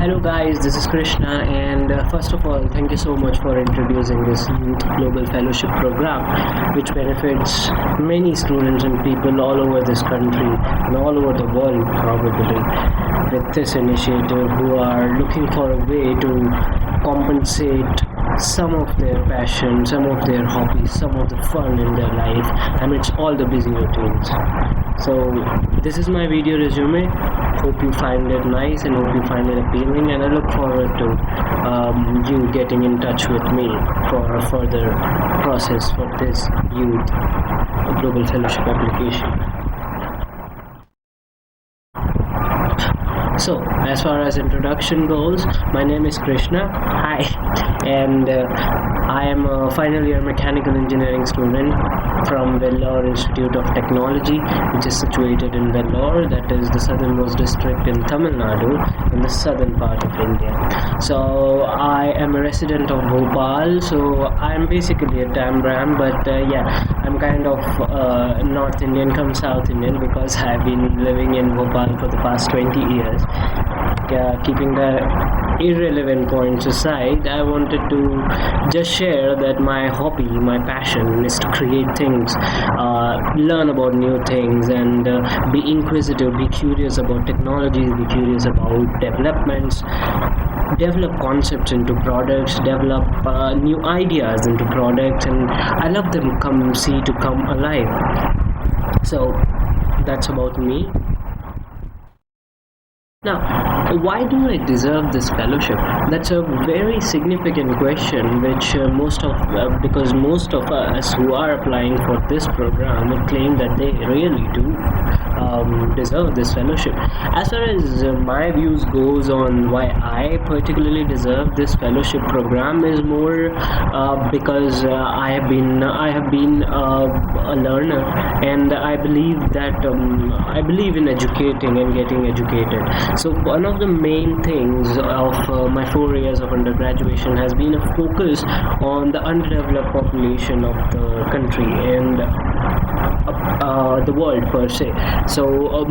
Hello guys, this is Krishna, and first of all, thank you so much for introducing this Youth Global Fellowship program, which benefits many students and people all over this country and all over the world probably, with this initiative who are looking for a way to compensate some of their passion, some of their hobbies, some of the fun in their life amidst all the busy routines. So this is my video resume. Hope you find it nice and hope you find it appealing, and I look forward to you getting in touch with me for a further process for this Youth Global Fellowship application. So, as far as introduction goes, my name is Krishna. Hi, and I am a final year mechanical engineering student from Vellore Institute of Technology, which is situated in Vellore, that is the southernmost district in Tamil Nadu, in the southern part of India. So I am a resident of Bhopal, so I am basically a Tambram, but I'm kind of North Indian come South Indian because I've been living in Bhopal for the past 20 years. Keeping the irrelevant points aside, I wanted to just share that my hobby, my passion is to create things, learn about new things, and be inquisitive, be curious about technologies, be curious about developments, develop concepts into products, develop new ideas into products, and I love them come alive. So that's about me. Now, why do I deserve this fellowship? That's a very significant question, which because most of us who are applying for this program would claim that they really do deserve this fellowship. As far as my views goes on why I particularly deserve this fellowship program is more because I have been a learner, and I believe I believe in educating and getting educated. So one of the main things of my 4 years of undergraduation has been a focus on the underdeveloped population of the country and the world per se. So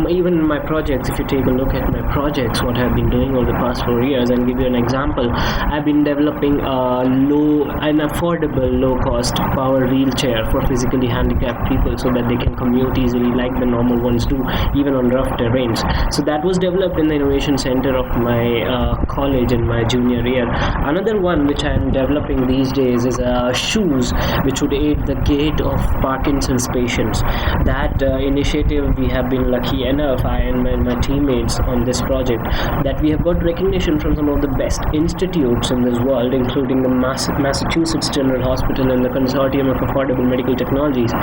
even my projects, if you take a look at my projects, what I've been doing over the past 4 years, and give you an example, I've been developing an affordable low-cost power wheelchair for physically handicapped people so that they can commute easily like the normal ones do, even on rough terrains. So that was developed in the innovation center of my college in my junior year. Another one which I'm developing these days is shoes which would aid the gait of Parkinson's patients. That initiative, we have been lucky enough, I and my teammates on this project, that we have got recognition from some of the best institutes in this world, including the Massachusetts General Hospital and the Consortium of Affordable Medical Technologies,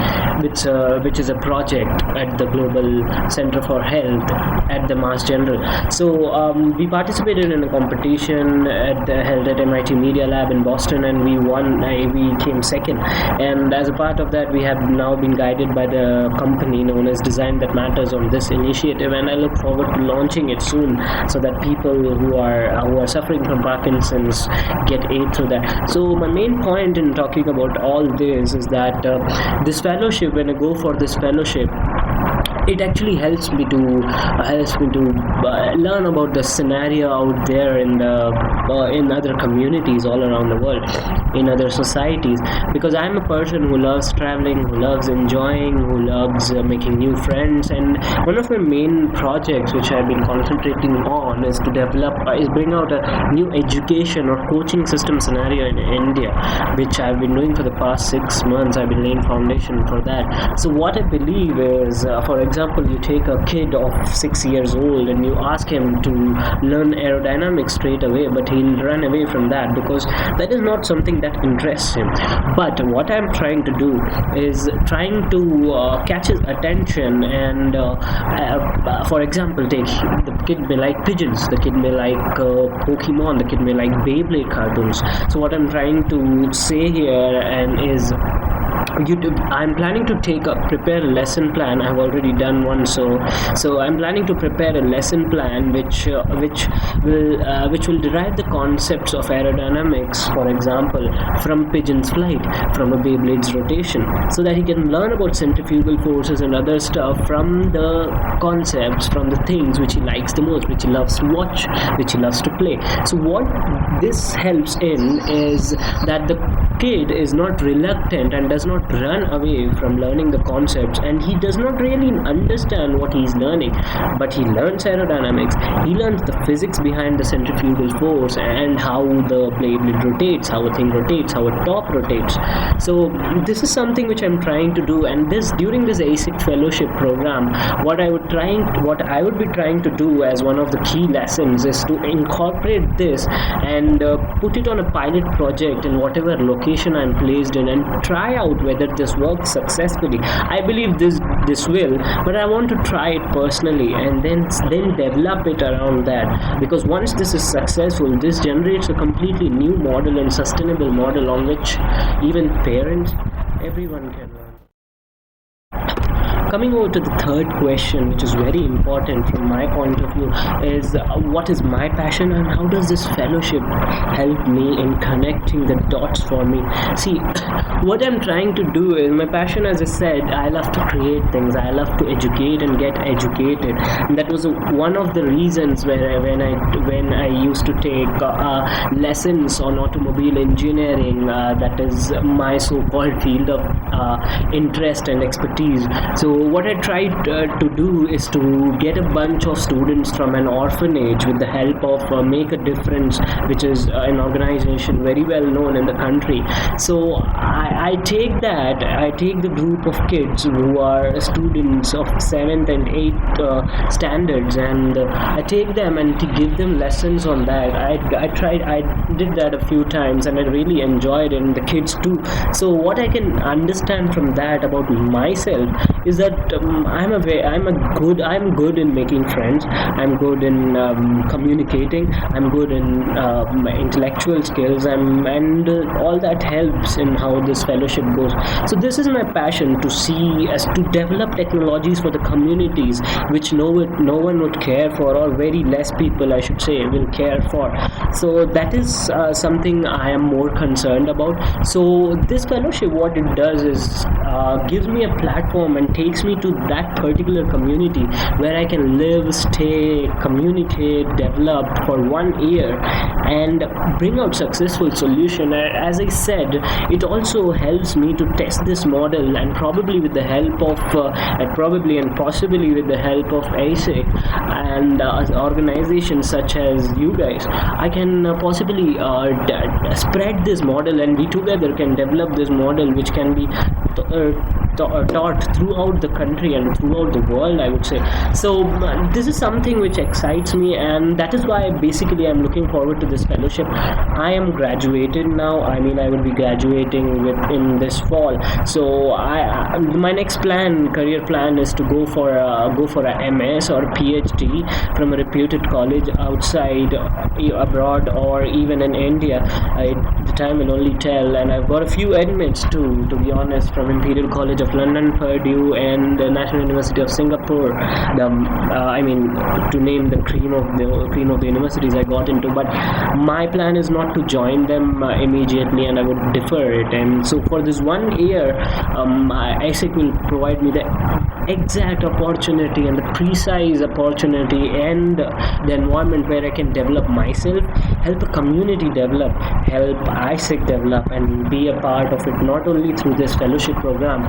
which is a project at the Global Center for Health at the Mass General. So we participated in a competition held at MIT Media Lab in Boston, and we won. We came second, and as a part of that, we have now been guided by the company known as Design That Matters on this initiative, and I look forward to launching it soon so that people who are suffering from Parkinson's get aid through that. So my main point in talking about all this is that this fellowship, when I go for this fellowship, it actually helps me to learn about the scenario out there in other communities all around the world, in other societies, because I'm a person who loves traveling, who loves enjoying, who loves making new friends, and one of my main projects which I've been concentrating on is to bring out a new education or coaching system scenario in India, which I've been doing for the past 6 months. I've been laying foundation for that. So what I believe is, for example, you take a kid of 6 years old and you ask him to learn aerodynamics straight away, but he'll run away from that because that is not something that interests him. But what I'm trying to do is trying to catch his attention, and for example, the kid may like pigeons, the kid may like Pokemon, the kid may like Beyblade cartoons. So what I'm trying to say here is I'm planning to prepare a lesson plan. I've already done one, so I'm planning to prepare a lesson plan which will derive the concepts of aerodynamics, for example, from pigeon's flight, from a Beyblade's rotation, so that he can learn about centrifugal forces and other stuff from the concepts, from the things which he likes the most, which he loves to watch, which he loves to play. So what this helps in is that the kid is not reluctant and does not run away from learning the concepts, and he does not really understand what he's learning, but he learns aerodynamics, he learns the physics behind the centrifugal force and how the Beyblade rotates, how a thing rotates, how a top rotates. So this is something which I'm trying to do, and during this AIESEC fellowship program, what I would be trying to do as one of the key lessons is to incorporate this and put it on a pilot project in whatever location I'm placed in, and try out whether this works successfully. I believe this will, but I want to try it personally and then develop it around that, because once this is successful, this generates a completely new model and sustainable model on which even parents, everyone can learn. Coming over to the third question, which is very important from my point of view, is what is my passion and how does this fellowship help me in connecting the dots for me? See, what I'm trying to do is, my passion, as I said, I love to create things, I love to educate and get educated, and that was one of the reasons when I used to take lessons on automobile engineering, that is my so-called field of interest and expertise. So what I tried to do is to get a bunch of students from an orphanage with the help of Make a Difference, which is an organization very well known in the country. So I take the group of kids who are students of 7th and 8th standards, and I take them and to give them lessons on that. I did that a few times and I really enjoyed it, and the kids too. So what I can understand from that about myself is that I'm good in making friends, I'm good in communicating, I'm good in my intellectual skills, and all that helps in how this fellowship goes. So this is my passion, to develop technologies for the communities which no one would care for, or very less people, I should say, will care for. So that is something I am more concerned about. So this fellowship, what it does is gives me a platform and takes me to that particular community where I can live, stay, communicate, develop for 1 year and bring out successful solution. As I said, it also helps me to test this model, and probably with the help of possibly with the help of AIESEC and organizations such as you guys, I can possibly spread this model, and we together can develop this model which can be taught throughout the country and throughout the world, I would say. So this is something which excites me, and that is why basically I'm looking forward to this fellowship. I am graduated now. I will be graduating in this fall. So my next career plan is to go for a MS or PhD from a reputed college outside, abroad, or even in India. The time will only tell, and I've got a few admits too, to be honest, from Imperial College of London, Purdue, and the National University of Singapore. To name the cream of the universities I got into. But my plan is not to join them immediately, and I would defer it. And so for this 1 year, AIESEC will provide me the exact opportunity and the precise opportunity and the environment where I can develop myself, help a community develop, help AIESEC develop, and be a part of it, not only through this fellowship program,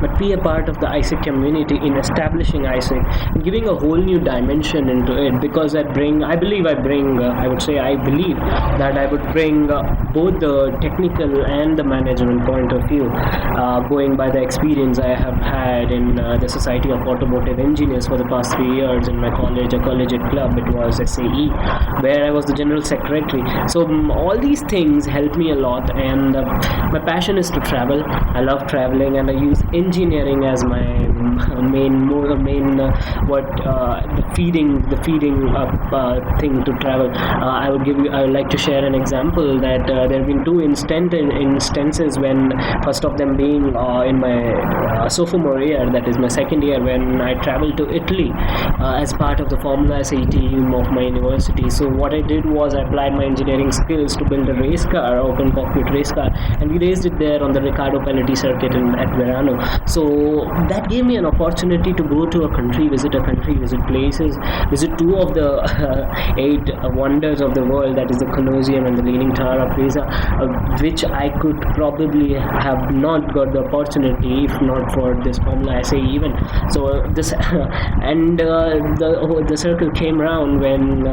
but be a part of the AIESEC community in establishing AIESEC, giving a whole new dimension into it, because I believe that I would bring both the technical and the management point of view, going by the experience I have had in the Society of Automotive Engineers for the past 3 years in my college, a collegiate club. It was SAE, where I was the general secretary. So all these things help me a lot, and my passion is to travel. I love traveling, and I use engineering as my the feeding thing to travel. I would like to share an example that there have been two instances when, first of them being in my sophomore year, that is my second year, when I traveled to Italy as part of the Formula SE team of my university. So what I did was I applied my engineering skills to build a race car, open cockpit race car, and we raced it there on the Riccardo Pelletti circuit at Verano. So that gave me an opportunity to go to a country, visit places, visit two of the eight wonders of the world, that is the Colosseum and the Leaning Tower of Pisa, which I could probably have not got the opportunity if not for this Formula SE event. So this and the circle came around when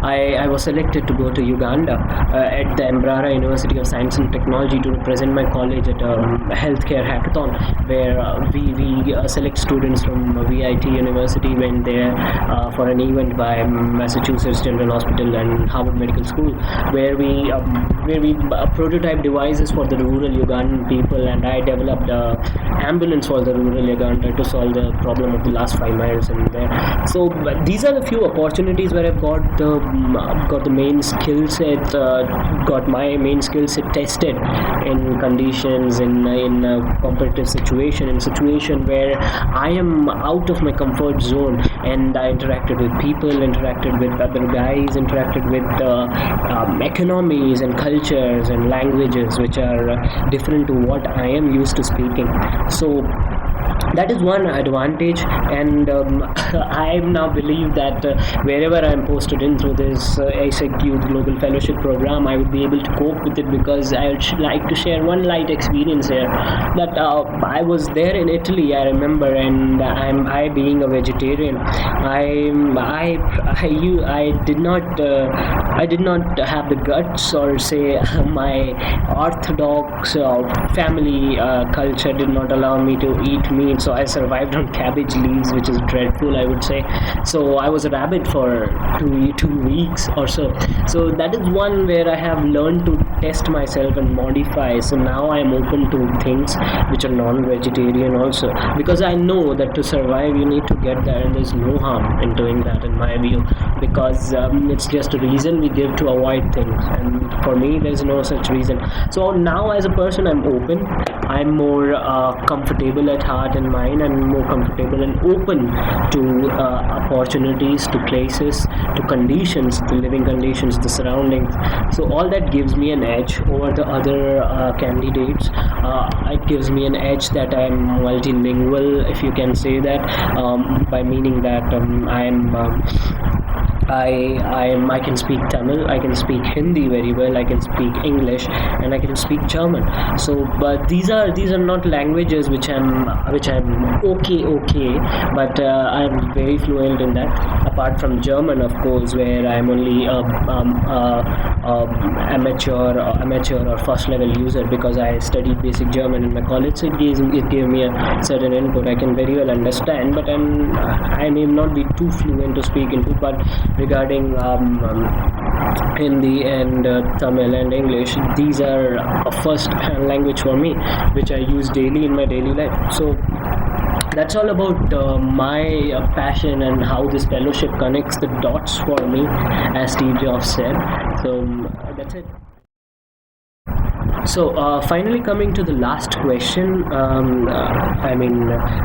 I was selected to go to Uganda at the Mbarara University of Science and Technology to represent my college at a healthcare hackathon, where we select students from VIT University went there for an event by Massachusetts General Hospital and Harvard Medical School, where we prototype devices for the rural Ugandan people, and I developed a ambulance for the rural Uganda to solve the problem of the last 5 miles in there. So these are the few opportunities where I've got the main skill set, got my main skill set tested in conditions, in a competitive situation, in situation where I am out of my comfort zone, and I interacted with people, interacted with other guys, interacted with economies and cultures and languages which are different to what I am used to speaking. So that is one advantage, and I now believe that wherever I am posted in through this AIESEC Youth Global Fellowship Program, I would be able to cope with it, because I would like to share one light experience here. That I was there in Italy, I remember, and I being a vegetarian, I did not have the guts, or say my orthodox family culture did not allow me to eat meat. So I survived on cabbage leaves, which is dreadful, I would say. So I was a rabbit for 2 weeks or so. So that is one where I have learned to test myself and modify. So now I am open to things which are non-vegetarian also, because I know that to survive you need to get there, and there's no harm in doing that in my view, because it's just a reason we give to avoid things, and for me there's no such reason. So now as a person I'm open, I'm more comfortable at heart and mind, and more comfortable and open to opportunities, to places, to conditions, the living conditions, the surroundings. So all that gives me an edge over the other candidates. It gives me an edge that I'm multilingual, if you can say that, by meaning that I can speak Tamil, I can speak Hindi very well, I can speak English, and I can speak German. So, but these are not languages which I'm okay, but I'm very fluent in that. Apart from German, of course, where I'm only amateur or first level user, because I studied basic German in my college. So it gave me a certain input. I can very well understand, but I may not be too fluent to speak into. But regarding Hindi and Tamil and English, these are a first language for me, which I use daily in my daily life. So that's all about my passion and how this fellowship connects the dots for me, as Steve Jobs said. So that's it. So finally coming to the last question,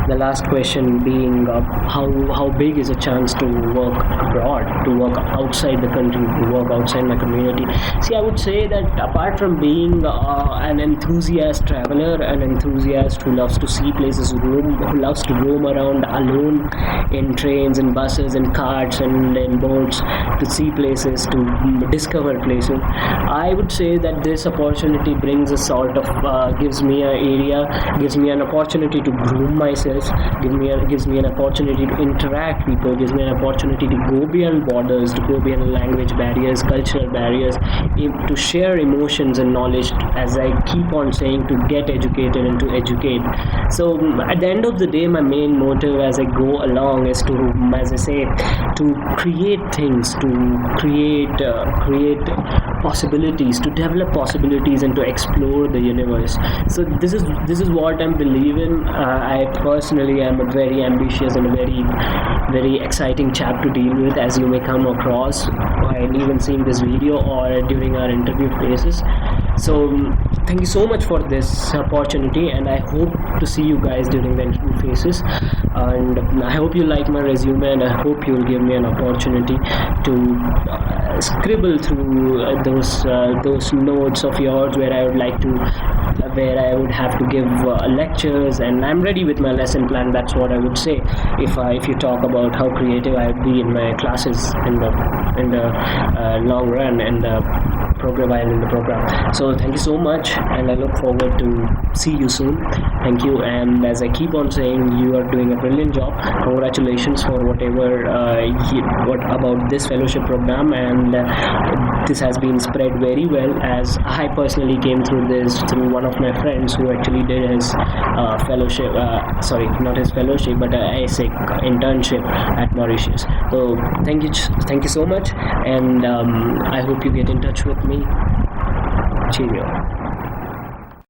the last question being how big is a chance to work abroad, to work outside the country, to work outside my community. See, I would say that apart from being an enthusiast traveler, an enthusiast who loves to see places, who loves to roam around alone in trains and buses and carts and in boats to see places, to discover places, I would say that this opportunity brings a sort of gives me an opportunity to groom myself, gives me an opportunity to interact with people, gives me an opportunity to go beyond borders, to go beyond language barriers, cultural barriers, to share emotions and knowledge, as I keep on saying, to get educated and to educate. So at the end of the day, my main motive as I go along is to, as I say, to create things, to create possibilities, to develop possibilities, and to explore the universe. So this is what I'm believing. I personally am a very ambitious and a very exciting chap to deal with, as you may come across while even seeing this video or during our interview phases. So thank you so much for this opportunity, and I hope to see you guys during the interview phases. And I hope you like my resume, and I hope you'll give me an opportunity to scribble through those notes of yours where I would have to give lectures, and I'm ready with my lesson plan. That's what I would say if you talk about how creative I would be in my classes in the long run, and while in the program. So thank you so much, and I look forward to see you soon. Thank you, and as I keep on saying, you are doing a brilliant job. Congratulations for whatever what about this fellowship program, and this has been spread very well, as I personally came through this through one of my friends who actually did his fellowship, not his fellowship, but AIESEC internship at Mauritius. So thank you so much, and I hope you get in touch with me. Cheerio.